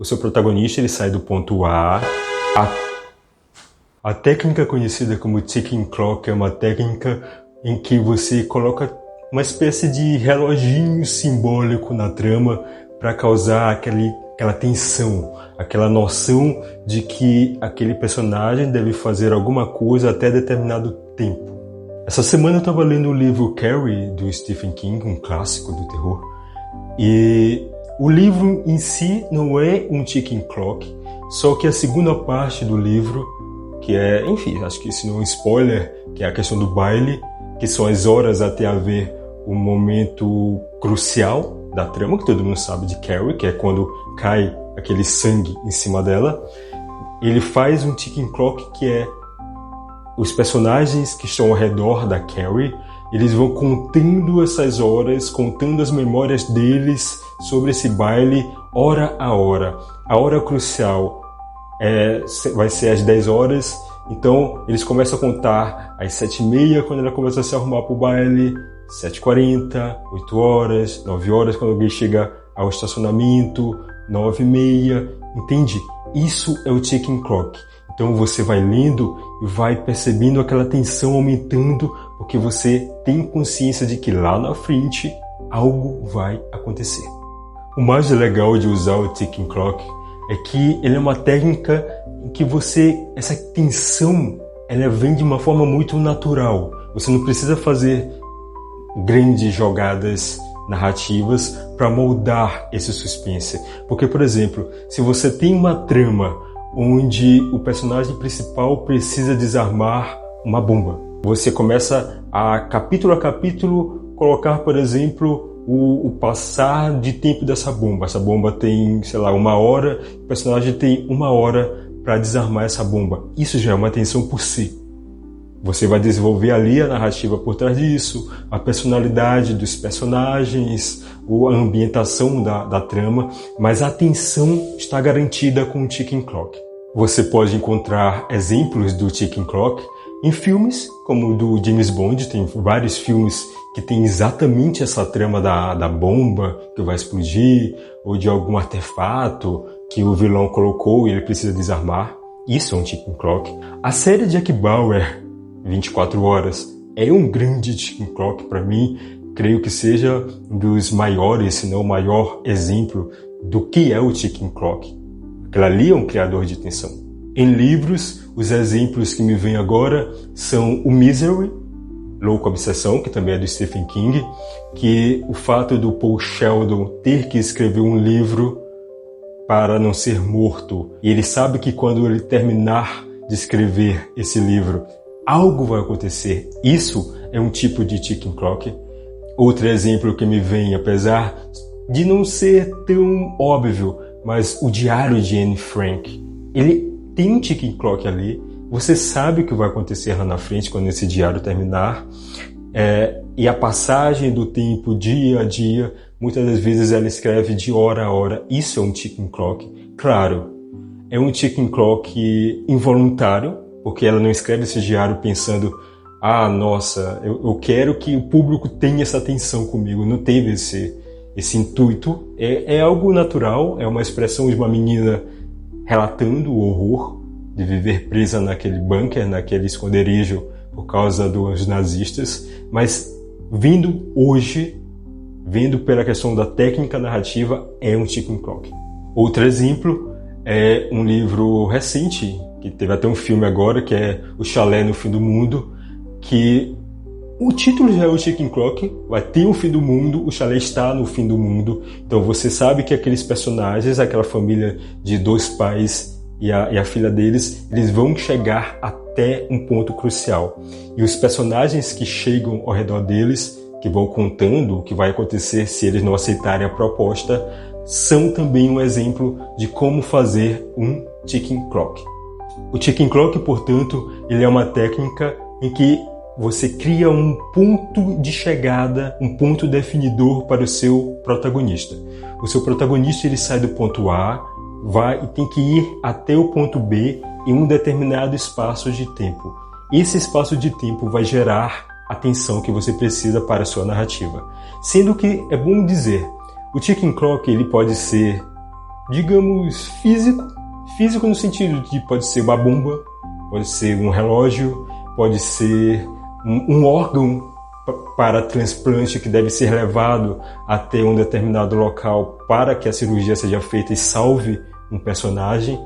O seu protagonista ele sai do ponto A. A técnica conhecida como ticking clock é uma técnica em que você coloca uma espécie de reloginho simbólico na trama para causar aquela tensão, aquela noção de que aquele personagem deve fazer alguma coisa até determinado tempo. Essa semana eu estava lendo o livro Carrie, do Stephen King, um clássico do terror, e o livro em si não é um ticking clock, só que a segunda parte do livro, que é, enfim, acho que isso não é um spoiler, que é a questão do baile, que são as horas até haver um momento crucial da trama, que todo mundo sabe de Carrie, que é quando cai aquele sangue em cima dela. Ele faz um ticking clock que é os personagens que estão ao redor da Carrie, eles vão contando essas horas, contando as memórias deles sobre esse baile, hora a hora. A hora crucial vai ser às 10 horas, então eles começam a contar às 7h30, quando ela começa a se arrumar para o baile, 7h40, 8 horas, 9 horas, quando alguém chega ao estacionamento, 9h30, entende? Isso é o ticking clock. Então você vai lendo e vai percebendo aquela tensão aumentando, porque você tem consciência de que lá na frente algo vai acontecer. O mais legal de usar o ticking clock é que ele é uma técnica em que essa tensão, ela vem de uma forma muito natural. Você não precisa fazer grandes jogadas narrativas para moldar esse suspense. Porque, por exemplo, se você tem uma trama onde o personagem principal precisa desarmar uma bomba, você começa a capítulo colocar, por exemplo, o passar de tempo dessa bomba. Essa bomba tem, 1 hora, o personagem tem 1 hora para desarmar essa bomba. Isso já é uma tensão por si. Você vai desenvolver ali a narrativa por trás disso, a personalidade dos personagens, a ambientação da trama, mas a tensão está garantida com o ticking clock. Você pode encontrar exemplos do ticking clock em filmes, como o do James Bond. Tem vários filmes que tem exatamente essa trama da bomba que vai explodir, ou de algum artefato que o vilão colocou e ele precisa desarmar. Isso é um ticking clock. A série Jack Bauer, 24 horas, é um grande ticking clock para mim. Creio que seja um dos maiores, se não o maior exemplo do que é o ticking clock. Aquilo ali é um criador de tensão. Em livros, os exemplos que me vêm agora são o Misery, Louca Obsessão, que também é do Stephen King, que o fato do Paul Sheldon ter que escrever um livro para não ser morto, e ele sabe que quando ele terminar de escrever esse livro, algo vai acontecer. Isso é um tipo de ticking clock. Outro exemplo que me vem, apesar de não ser tão óbvio, mas o Diário de Anne Frank, ele tem um ticking clock ali. Você sabe o que vai acontecer lá na frente quando esse diário terminar. E a passagem do tempo, dia a dia, muitas das vezes ela escreve de hora a hora. Isso é um ticking clock. Claro, é um ticking clock involuntário, porque ela não escreve esse diário pensando: nossa, eu quero que o público tenha essa atenção comigo. Não teve esse intuito. É algo natural, é uma expressão de uma menina relatando o horror de viver presa naquele bunker, naquele esconderijo por causa dos nazistas, mas vendo pela questão da técnica narrativa, é um ticking clock. Outro exemplo é um livro recente, que teve até um filme agora, que é O Chalé no Fim do Mundo, que o título já é o ticking clock, vai ter um fim do mundo, o chalé está no fim do mundo, então você sabe que aqueles personagens, aquela família de 2 pais e a filha deles, eles vão chegar até um ponto crucial. E os personagens que chegam ao redor deles, que vão contando o que vai acontecer se eles não aceitarem a proposta, são também um exemplo de como fazer um ticking clock. O ticking clock, portanto, ele é uma técnica em que você cria um ponto de chegada, um ponto definidor para o seu protagonista. O seu protagonista ele sai do ponto A, vai e tem que ir até o ponto B em um determinado espaço de tempo. Esse espaço de tempo vai gerar a tensão que você precisa para a sua narrativa. Sendo que é bom dizer, o ticking clock ele pode ser digamos, físico. Físico no sentido de pode ser uma bomba, pode ser um relógio, pode ser um órgão para transplante que deve ser levado até um determinado local para que a cirurgia seja feita e salve um personagem.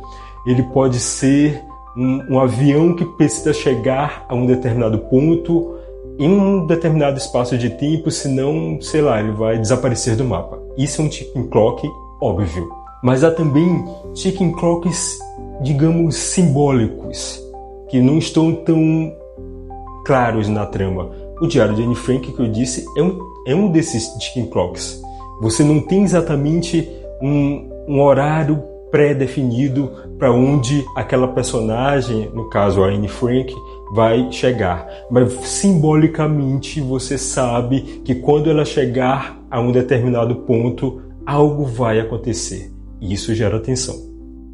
Ele pode ser um avião que precisa chegar a um determinado ponto em um determinado espaço de tempo, senão, sei lá, ele vai desaparecer do mapa. Isso é um ticking clock óbvio. Mas há também ticking clocks, digamos, simbólicos, que não estão tão claros na trama. O Diário de Anne Frank, que eu disse, é um desses ticking clocks. Você não tem exatamente um horário pré-definido para onde aquela personagem, no caso a Anne Frank, vai chegar. Mas simbolicamente você sabe que quando ela chegar a um determinado ponto, algo vai acontecer. E isso gera tensão.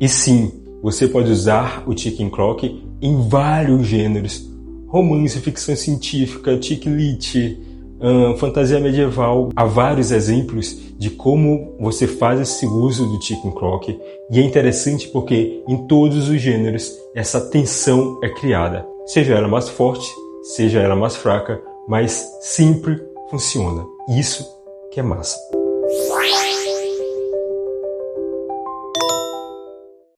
E sim, você pode usar o ticking clock em vários gêneros. Romance, ficção científica, chick lit, fantasia medieval. Há vários exemplos de como você faz esse uso do ticking clock. E é interessante porque em todos os gêneros essa tensão é criada. Seja ela mais forte, seja ela mais fraca, mas sempre funciona. Isso que é massa.